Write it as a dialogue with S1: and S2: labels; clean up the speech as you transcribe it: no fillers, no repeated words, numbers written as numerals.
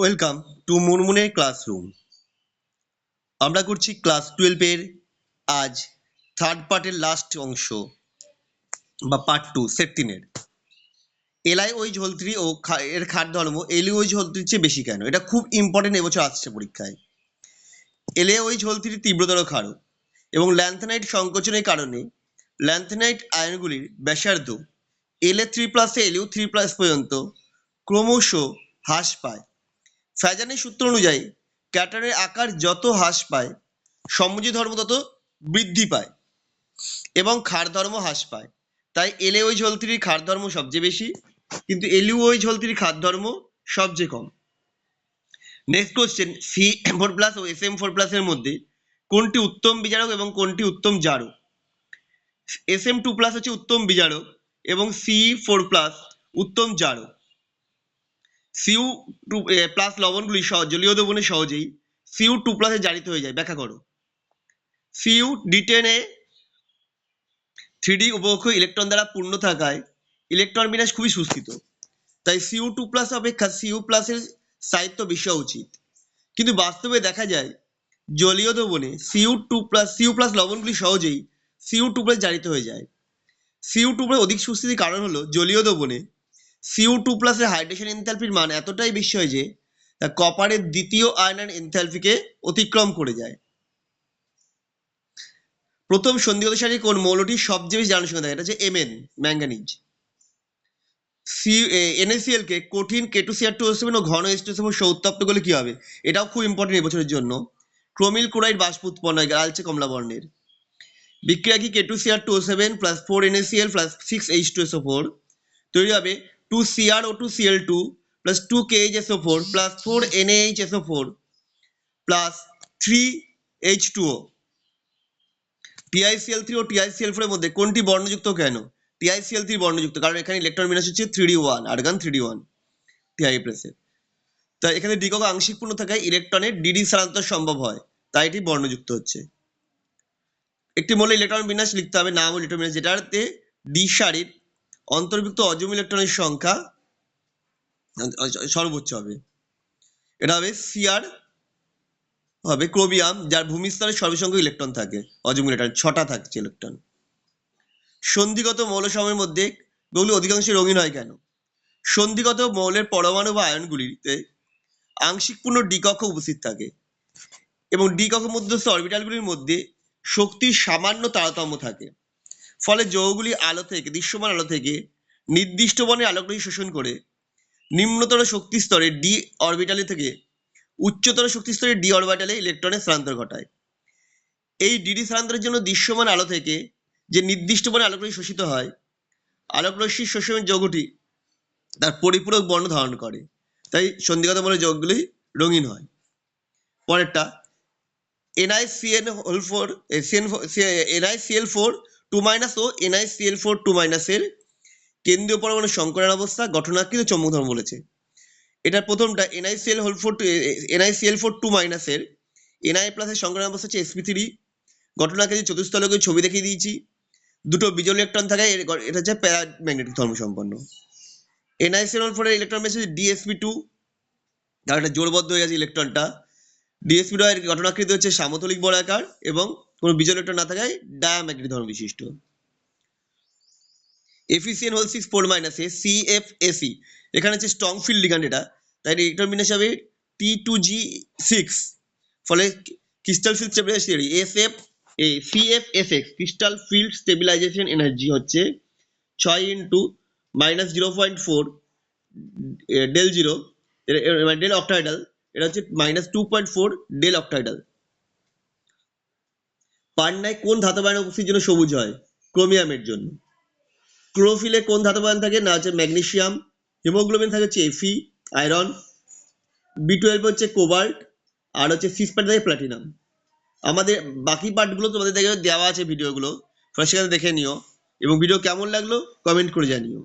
S1: Welcome to মুনমুনের classroom. আমরা করছি class 12-এর আজ থার্ড পার্টের লাস্ট অংশ বা পার্ট 2 সেট 3-এর। এলআই ওই ঝোলত্রি ও এর খাট ধর্ম এলি ওই ঝোলত্রির চেয়ে বেশি কেন? এটা খুব ইম্পর্টেন্ট, এবছর আসছে পরীক্ষায়। এলে ওই ঝোলত্রি তীব্রতর ক্ষারক এবং ল্যান্থেনাইট সংকোচনের কারণে ল্যান্থেনাইট আয়নগুলির ব্যাসার্ধ La3+ Lu3+ পর্যন্ত ক্রমশ হ্রাস পায়। ফ্যাজানের সূত্র অনুযায়ী ক্যাটায়নের আকার যত হ্রাস পায় সমযোজী ধর্ম তত বৃদ্ধি পায় এবং ক্ষার ধর্ম হ্রাস পায়। তাই এলএওই ঝোলত্রির ক্ষার ধর্ম সবচেয়ে বেশি, কিন্তু এলইউওই ঝোলত্রির ক্ষার ধর্ম সবচেয়ে কম। নেক্সট কোশ্চেন, C4+ ও SM4+ এর মধ্যে কোনটি উত্তম বিজারক এবং কোনটি উত্তম জারক? SM2+ হচ্ছে উত্তম বিজারক এবং C4+ উত্তম জারক। Cu2+ লবণগুলি জলীয় দ্রবণে সহজেই Cu2+ জারিত হয়ে যায়। ব্যাখ্যা করো। Cu D10 3D উপকক্ষ ইলেকট্রন দ্বারা পূর্ণ থাকায় ইলেকট্রন বিন্যাস খুবই সুস্থিত, তাই Cu2+ অপেক্ষা Cu+ এর স্থায়িত্ব বেশি হওয়া উচিত। কিন্তু বাস্তবে দেখা যায় জলীয় দ্রবণে Cu+ লবণগুলি সহজেই Cu2+ জারিত হয়ে যায়। Cu2+ অধিক সুস্থিতির কারণ হলো জলীয় দ্রবণে Cu2+ এর হাইড্রেশন এনথালপির মান এতটাই বেশি হয় যে তা কপারের দ্বিতীয় আয়নের এনথালপিকে অতিক্রম করে যায়। প্রথম সন্ধিগত সারি কোন মৌলটি সবচেয়ে বেশি জারণের সঙ্গে থাকে? এটা হচ্ছে Mn, ম্যাঙ্গানিজ। NaCl কে কঠিন K2Cr2O7 ও ঘন H2SO4 উত্তপ্ত করলে কি হবে? এটাও খুব ইম্পর্টেন্ট এবছরের জন্য। ক্রোমিল ক্লোরাইড বাষ্প উৎপন্ন হয় লালচে কমলা বর্ণের। বিক্রিয়া কি? K2Cr2O7 + 4NaCl + 6H2SO4 তৈরি হবে 2CrO2Cl2 + 2KHSO4 + 4NaHSO4 + 3H2O। TiCl3 ও TiCl4 এর মধ্যে কোনটি বর্ণযুক্ত কেন? TiCl3 বর্ণযুক্ত, কারণ এখানে ইলেকট্রন বিন্যাস হচ্ছে 3d1, আর্গন 3d1 Ti+। তাই এখানে দ্বিকক আংশিক পূর্ণ থাকায় ইলেকট্রনের ডিডি স্থানান্তর সম্ভব হয়, তাই এটি বর্ণযুক্ত হচ্ছে। একটি মৌলের ইলেকট্রন বিন্যাস লিখতে হবে, নাম ইলেকট্রন বিন্যাস, যেটাতে ডি সারির অন্তর্ভুক্ত অযুগ্ম ইলেকট্রনের সংখ্যা সর্বোচ্চ হবে। এটা হবে Cr হবে ক্রোমিয়াম, যার ভূমিস্তরে সর্বসংখ্যক ইলেকট্রন থাকে, অযুগ্ম ইলেকট্রন 6টা থাকছে ইলেকট্রন। সন্ধিগত মৌলসমূহের মধ্যে এগুলি অধিকাংশ রঙিন হয় কেন? সন্ধিগত মৌলের পরমাণু বা আয়নগুলিতে আংশিক পূর্ণ ডি কক্ষ উপস্থিত থাকে এবং ডি কক্ষ মধ্যস্থ অরবিটালগুলির মধ্যে শক্তির সামান্য তারতম্য থাকে। ফলে যৌগগুলি দৃশ্যমান আলো থেকে নির্দিষ্ট বর্ণের আলোকরশ্মি শোষণ করে নিম্নতর শক্তি স্তরে ডি অরবিটালে থেকে উচ্চতর শক্তি স্তরে ডি অরবিটালে ইলেকট্রনের স্থানান্তর ঘটায়। এই ডিডি স্থানান্তরের জন্য দৃশ্যমান আলো থেকে যে নির্দিষ্ট বর্ণের আলোকরশ্মি শোষিত হয়, আলোকরশ্মি শোষণের যৌগটি তার পরিপূরক বর্ণ ধারণ করে, তাই সন্ধিগত মৌলের যৌগগুলি রঙিন হয়। পরেরটা, NiCl4 2- ও NiCl4 2- এর কেন্দ্রীয় পরমাণু সংকরণ অবস্থা গঠনাকৃত চৌম্বক ধর্ম বলেছে। এটার প্রথমটা NiCl4 2- এর Ni+ এর সংকরণ অবস্থা হচ্ছে sp3, গঠনাকৃতি চতুস্তলকের ছবি দেখিয়ে দিয়েছি। দুটো বিজোড় ইলেকট্রন থাকে, এটা হচ্ছে প্যারাম্যাগনেটিক ধর্ম সম্পন্ন। NiCl4 এর ইলেকট্রন বেস হচ্ছে dsp2, তার একটা জোড়বদ্ধ হয়ে গেছে ইলেকট্রনটা। dsp2 এর গঠনাকৃতি হচ্ছে সামতলিক বর্গাকার এবং কোনো বিজোড় ইলেকট্রন না থাকায় ডায়াম্যাগনেটিক ধর্ম বিশিষ্ট। FeCN6 4- CFSe, এখানে হচ্ছে স্ট্রং ফিল্ড লিগ্যান্ড, এটা তাই ইলেকট্রন বিন্যাস হবে T2G6। ফলে crystal field stabilisation theory CFSx crystal field stabilisation energy হচ্ছে 6 × -0.4 del0 ডেল অক্টাইডাল, এটা হচ্ছে -2.4 ডেল অক্টাইডাল। পান্নায় কোন ধাতব আয়ন উপস্থিতির জন্য সবুজ হয়? ক্রোমিয়ামের জন্য। ক্লোরোফিলে কোন ধাতব আয়ন থাকে? না হচ্ছে ম্যাগনেসিয়াম। হিমোগ্লোবিন থাকে হচ্ছে Fe, আয়রন। B12 হচ্ছে কোবাল্ট, আর হচ্ছে সিসপ্যাট থাকে প্ল্যাটিনাম। আমাদের বাকি পার্টগুলো তোমাদের দেওয়া আছে ভিডিওগুলো, সেখানে দেখে নিও এবং ভিডিও কেমন লাগলো কমেন্ট করে জানিও।